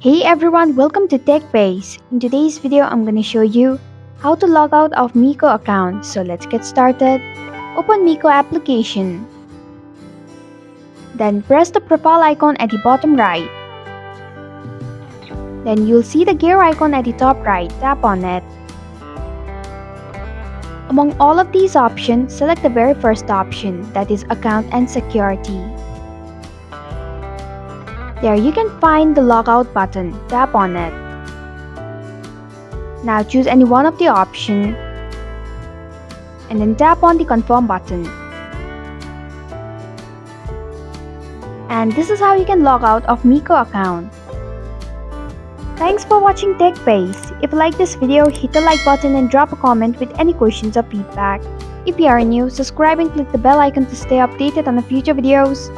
Hey everyone, welcome to TechBase. In today's video, I'm going to show you how to log out of Mico account. So let's get started. Open Mico application. Then press the profile icon at the bottom right. Then you'll see the gear icon at the top right. Tap on it. Among all of these options, select the very first option, that is account and security. There you can find the logout button. Tap on it. Now choose any one of the options and then tap on the confirm button. And this is how you can log out of Mico account. Thanks for watching TechBase. If you like this video, hit the like button and drop a comment with any questions or feedback. If you are new, subscribe and click the bell icon to stay updated on the future videos.